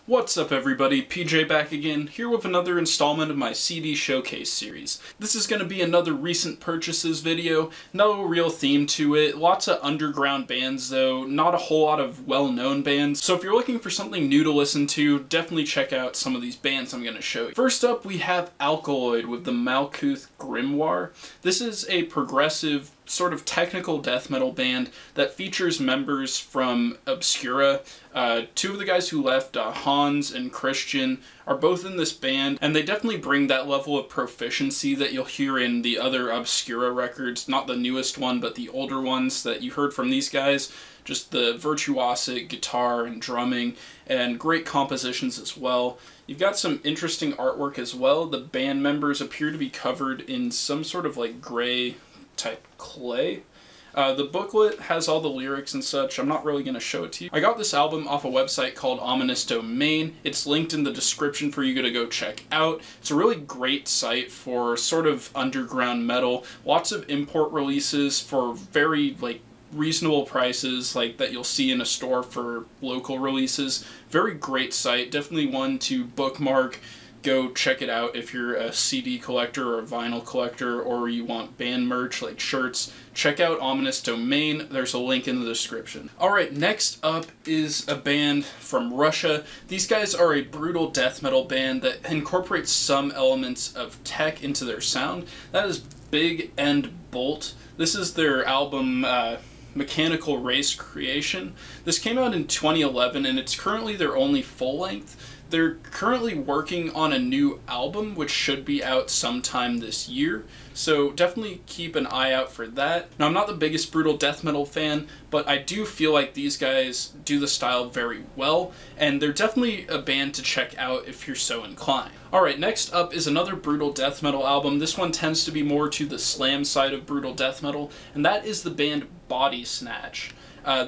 What's up everybody, PJ back again, here with another installment of my CD Showcase series. This is going to be another recent purchases video, no real theme to it, lots of underground bands though, not a whole lot of well-known bands, so if you're looking for something new to listen to, definitely check out some of these bands I'm going to show you. First up we have Alkaloid with the Malkuth Grimoire. This is a progressive, sort of technical death metal band that features members from Obscura. Two of the guys who left, Hans and Christian, are both in this band, and they definitely bring that level of proficiency that you'll hear in the other Obscura records, not the newest one, but the older ones that you heard from these guys. Just the virtuosic guitar and drumming, and great compositions as well. You've got some interesting artwork as well. The band members appear to be covered in some sort of like gray type clay. The booklet has all the lyrics and such. I'm not really going to show it to you. I got this album off a website called Ominous Domain. It's linked in the description for you to go check out. It's a really great site for sort of underground metal. Lots of import releases for very reasonable prices like that you'll see in a store for local releases. Very great site. Definitely one to bookmark. Go check it out if you're a CD collector or a vinyl collector, or you want band merch like shirts. Check out Ominous Domain. There's a link in the description. Alright, next up is a band from Russia. These guys are a brutal death metal band that incorporates some elements of tech into their sound. That is Big End Bolt. This is their album Mechanical Race Creation. This came out in 2011 and it's currently their only full length. They're currently working on a new album, which should be out sometime this year, so definitely keep an eye out for that. Now, I'm not the biggest brutal death metal fan, but I do feel like these guys do the style very well, and they're definitely a band to check out if you're so inclined. Alright, next up is another brutal death metal album. This one tends to be more to the slam side of brutal death metal, and that is the band Body Snatch.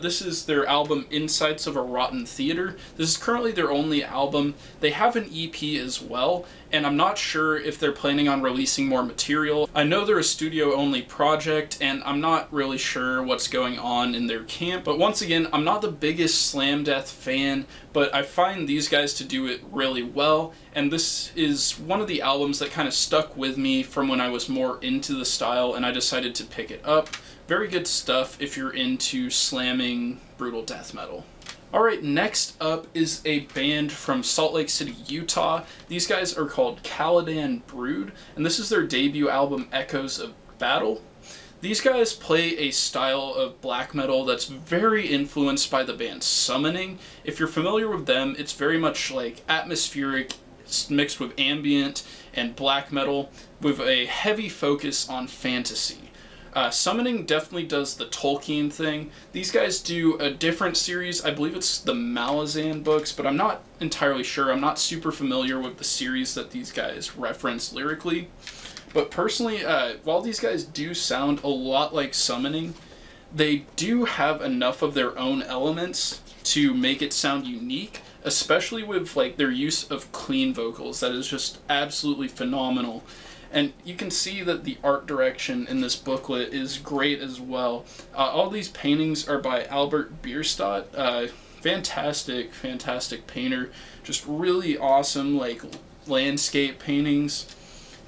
This is their album Insights of a Rotten Theater. This is currently their only album. They have an EP as well, and I'm not sure if they're planning on releasing more material. I know they're a studio-only project, and I'm not really sure what's going on in their camp. But once again, I'm not the biggest slam death fan, but I find these guys to do it really well, and this is one of the albums that kind of stuck with me from when I was more into the style, and I decided to pick it up. Very good stuff if you're into slamming brutal death metal. Alright, next up is a band from Salt Lake City, Utah. These guys are called Caladan Brood, and this is their debut album, Echoes of Battle. These guys play a style of black metal that's very influenced by the band Summoning. If you're familiar with them, it's very much like atmospheric, mixed with ambient and black metal, with a heavy focus on fantasy. Summoning definitely does the Tolkien thing. These guys do a different series. I believe it's the Malazan books, but I'm not entirely sure. I'm not super familiar with the series that these guys reference lyrically. But personally, while these guys do sound a lot like Summoning, they do have enough of their own elements to make it sound unique, especially with their use of clean vocals. That is just absolutely phenomenal. And you can see that the art direction in this booklet is great as well. All these paintings are by Albert Bierstadt. Fantastic painter. Just really awesome landscape paintings.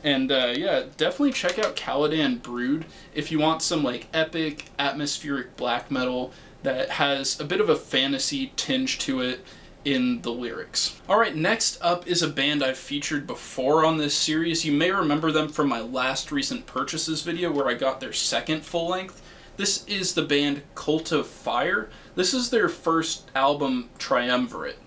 And yeah, definitely check out Caladan Brood if you want some epic atmospheric black metal that has a bit of a fantasy tinge to it in the lyrics. Alright, next up is a band I've featured before on this series. You may remember them from my last recent purchases video where I got their second full length. This is the band Cult of Fire. This is their first album, Triumvirate.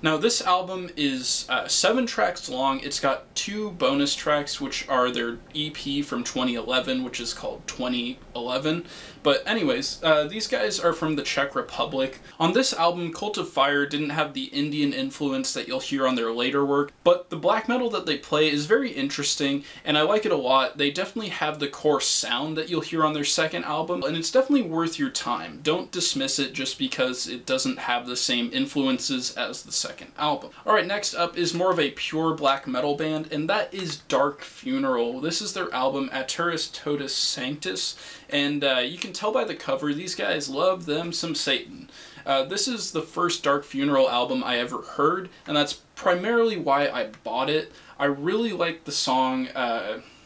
Now this album is 7 tracks long. It's got 2 bonus tracks, which are their EP from 2011, which is called 2011. But anyways, these guys are from the Czech Republic. On this album, Cult of Fire didn't have the Indian influence that you'll hear on their later work, but the black metal that they play is very interesting, and I like it a lot. They definitely have the core sound that you'll hear on their second album, and it's definitely worth your time. Don't dismiss it just because it doesn't have the same influences as the second album. Alright, next up is more of a pure black metal band, and that is Dark Funeral. This is their album Aturus Totus Sanctus, and you can tell by the cover these guys love them some Satan. This is the first Dark Funeral album I ever heard, and that's primarily why I bought it. I really like the song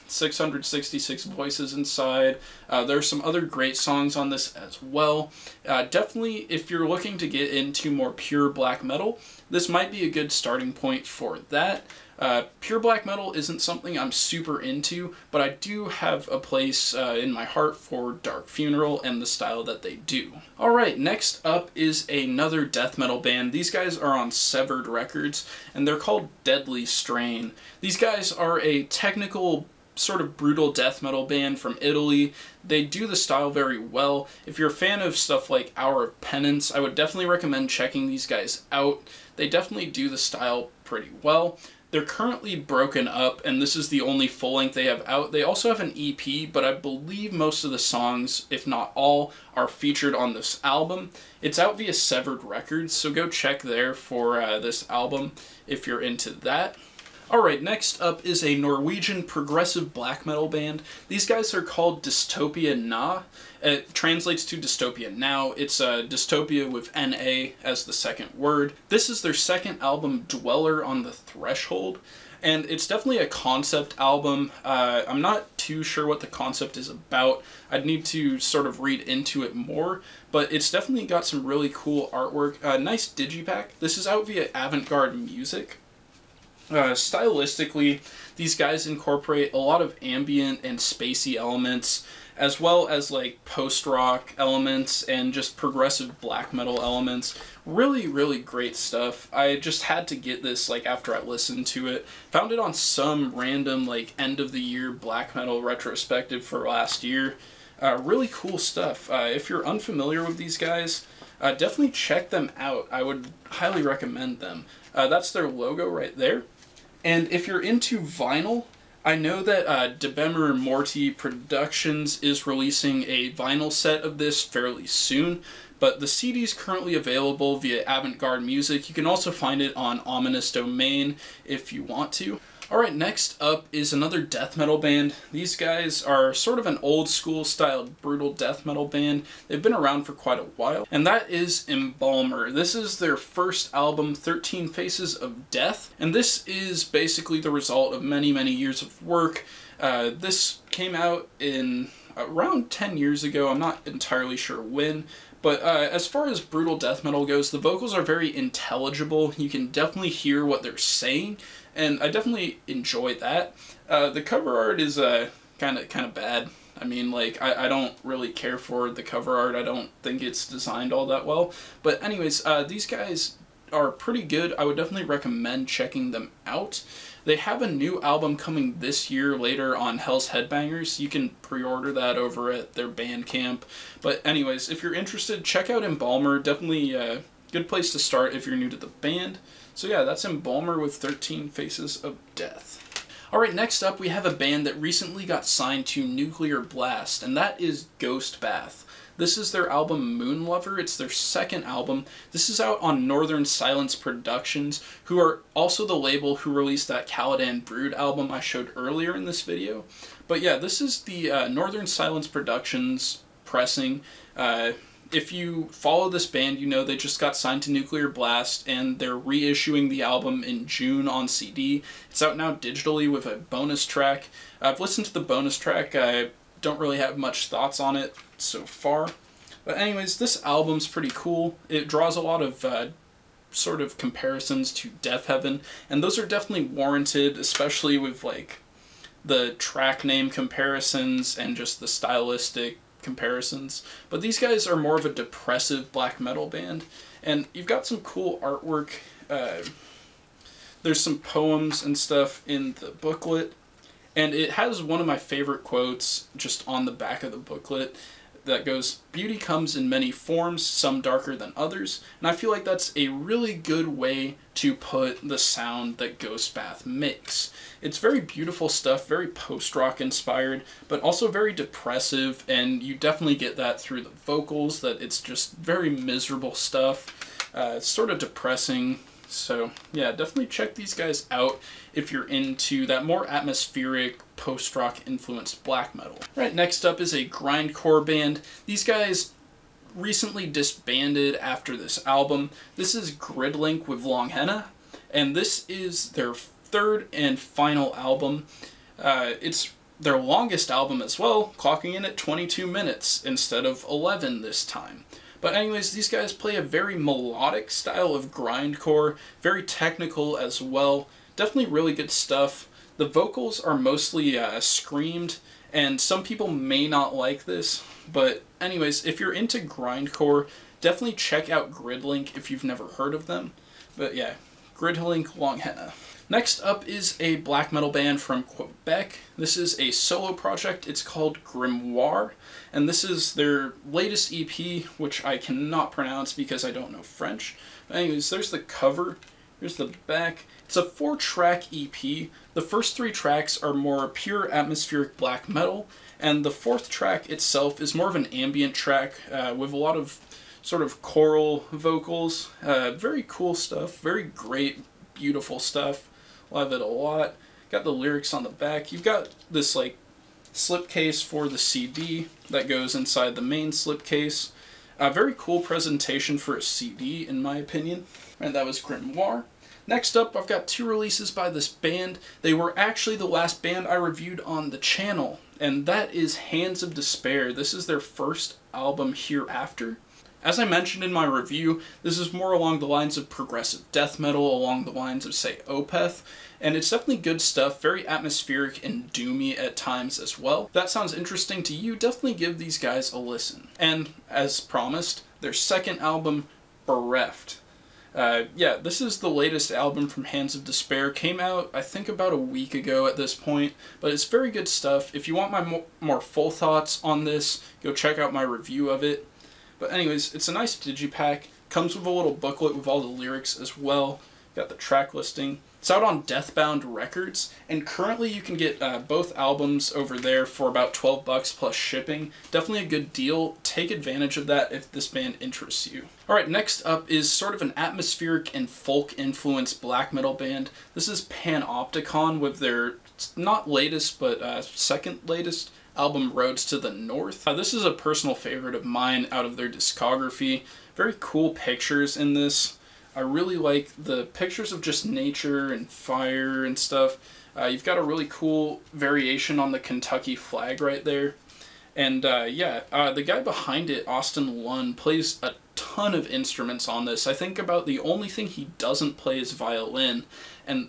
666 Voices Inside. There's some other great songs on this as well. Definitely, if you're looking to get into more pure black metal, this might be a good starting point for that. Pure black metal isn't something I'm super into, but I do have a place in my heart for Dark Funeral and the style that they do. Alright, next up is another death metal band. These guys are on Severed Records, and they're called Deadly Strain. These guys are a technical sort of brutal death metal band from Italy. They do the style very well. If you're a fan of stuff like Hour of Penance, I would definitely recommend checking these guys out. They definitely do the style pretty well. They're currently broken up, and this is the only full length they have out. They also have an EP, but I believe most of the songs, if not all, are featured on this album. It's out via Severed Records, so go check there for this album if you're into that. Alright, next up is a Norwegian progressive black metal band. These guys are called Dystopia Na. It translates to Dystopia Now. It's Dystopia with N-A as the second word. This is their second album, Dweller on the Threshold, and it's definitely a concept album. I'm not too sure what the concept is about. I'd need to sort of read into it more, but it's definitely got some really cool artwork. Nice digipack. This is out via Avant-Garde Music. Stylistically, these guys incorporate a lot of ambient and spacey elements, as well as like post-rock elements and just progressive black metal elements. Really, really great stuff. I just had to get this like after I listened to it. Found it on some random like end of the year black metal retrospective for last year. Really cool stuff. If you're unfamiliar with these guys, definitely check them out. I would highly recommend them. That's their logo right there. And if you're into vinyl, I know that Debemer Morty Productions is releasing a vinyl set of this fairly soon, but the CD is currently available via Avant-Garde Music. You can also find it on Ominous Domain if you want to. Alright, next up is another death metal band. These guys are sort of an old school styled brutal death metal band. They've been around for quite a while, and that is Embalmer. This is their first album, 13 Faces of Death, and this is basically the result of many, many years of work. This came out in around 10 years ago. I'm not entirely sure when. But as far as brutal death metal goes, the vocals are very intelligible. You can definitely hear what they're saying, and I definitely enjoy that. The cover art is kind of bad. I mean, like, I don't really care for the cover art. I don't think it's designed all that well. But anyways, these guys are pretty good. I would definitely recommend checking them out. They have a new album coming this year later on Hell's Headbangers. You can pre-order that over at their Bandcamp. But anyways, if you're interested, check out Embalmer. Definitely a good place to start if you're new to the band. So yeah, that's Embalmer with 13 Faces of Death. Alright, next up we have a band that recently got signed to Nuclear Blast, and that is Ghostbath. This is their album Moonlover. It's their second album. This is out on Northern Silence Productions, who are also the label who released that Caladan Brood album I showed earlier in this video. But yeah, this is the Northern Silence Productions pressing. If you follow this band, you know they just got signed to Nuclear Blast, and they're reissuing the album in June on CD. It's out now digitally with a bonus track. I've listened to the bonus track. I don't really have much thoughts on it so far. But anyways, this album's pretty cool. It draws a lot of sort of comparisons to Deafheaven, and those are definitely warranted, especially with like the track name comparisons and just the stylistic comparisons. But these guys are more of a depressive black metal band, and you've got some cool artwork. There's some poems and stuff in the booklet, and it has one of my favorite quotes just on the back of the booklet that goes, "Beauty comes in many forms, some darker than others," and I feel like that's a really good way to put the sound that Ghostbath makes. It's very beautiful stuff, very post-rock inspired, but also very depressive, and you definitely get that through the vocals, that it's just very miserable stuff. It's sort of depressing. So yeah, definitely check these guys out if you're into that more atmospheric post-rock influenced black metal. Right, next up is a grindcore band. These guys recently disbanded after this album. This is Gridlink with Longhenna, and this is their third and final album. It's their longest album as well, clocking in at 22 minutes instead of 11 this time. But anyways, these guys play a very melodic style of grindcore, very technical as well. Definitely really good stuff. The vocals are mostly screamed, and some people may not like this, but anyways, if you're into grindcore, definitely check out Gridlink if you've never heard of them. But yeah, Gridlink Longhenna. Next up is a black metal band from Quebec. This is a solo project. It's called Grimoire, and this is their latest EP, which I cannot pronounce because I don't know French. But anyways, there's the cover. Here's the back. It's a 4-track EP. The first 3 tracks are more pure atmospheric black metal, and the 4th track itself is more of an ambient track with a lot of sort of choral vocals. Very cool stuff. Very great, beautiful stuff. Love it a lot. Got the lyrics on the back. You've got this like slipcase for the CD that goes inside the main slipcase. A very cool presentation for a CD in my opinion. And that was Grimoire. Next up, I've got 2 releases by this band. They were actually the last band I reviewed on the channel, and that is Hands of Despair. This is their first album, Hereafter. As I mentioned in my review, this is more along the lines of progressive death metal, along the lines of, say, Opeth, and it's definitely good stuff, very atmospheric and doomy at times as well. If that sounds interesting to you, definitely give these guys a listen. And, as promised, their second album, Bereft. Yeah, this is the latest album from Hands of Despair. Came out, I think, about a week ago at this point, but it's very good stuff. If you want my more full thoughts on this, go check out my review of it. But anyways, it's a nice digipack. Comes with a little booklet with all the lyrics as well. Got the track listing. It's out on Deathbound Records, and currently you can get both albums over there for about $12 plus shipping. Definitely a good deal. Take advantage of that if this band interests you. Alright, next up is sort of an atmospheric and folk-influenced black metal band. This is Panopticon with their, not latest, but second latest album, Roads to the North. This is a personal favorite of mine out of their discography. Very cool pictures in this. I really like the pictures of just nature and fire and stuff. You've got a really cool variation on the Kentucky flag right there. And yeah, the guy behind it, Austin Lunn, plays a ton of instruments on this. I think about the only thing he doesn't play is violin. And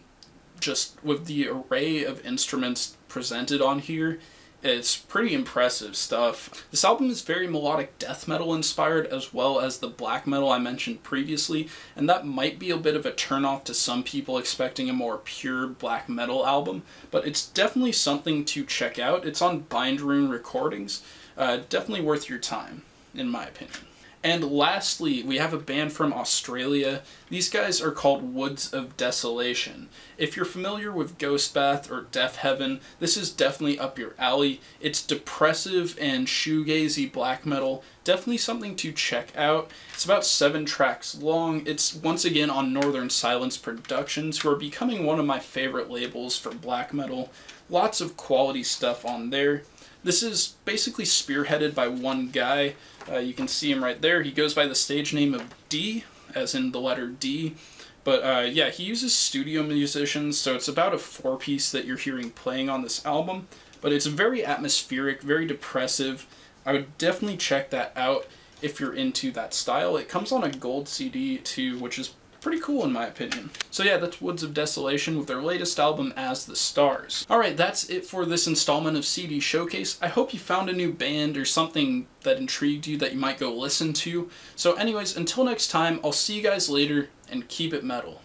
just with the array of instruments presented on here, it's pretty impressive stuff. This album is very melodic death metal inspired, as well as the black metal I mentioned previously, and that might be a bit of a turnoff to some people expecting a more pure black metal album, but it's definitely something to check out. It's on Bind Rune Recordings. Definitely worth your time, in my opinion. And lastly, we have a band from Australia. These guys are called Woods of Desolation. If you're familiar with Ghostbath or Deafheaven, this is definitely up your alley. It's depressive and shoegazy black metal. Definitely something to check out. It's about 7 tracks long. It's once again on Northern Silence Productions, who are becoming one of my favorite labels for black metal. Lots of quality stuff on there. This is basically spearheaded by one guy. You can see him right there. He goes by the stage name of D, as in the letter D. But yeah, he uses studio musicians, so it's about a 4-piece that you're hearing playing on this album. But it's very atmospheric, very depressive. I would definitely check that out if you're into that style. It comes on a gold CD too, which is pretty cool in my opinion. So yeah, that's Woods of Desolation with their latest album, As the Stars. Alright, that's it for this installment of CD Showcase. I hope you found a new band or something that intrigued you that you might go listen to. So anyways, until next time, I'll see you guys later, and keep it metal.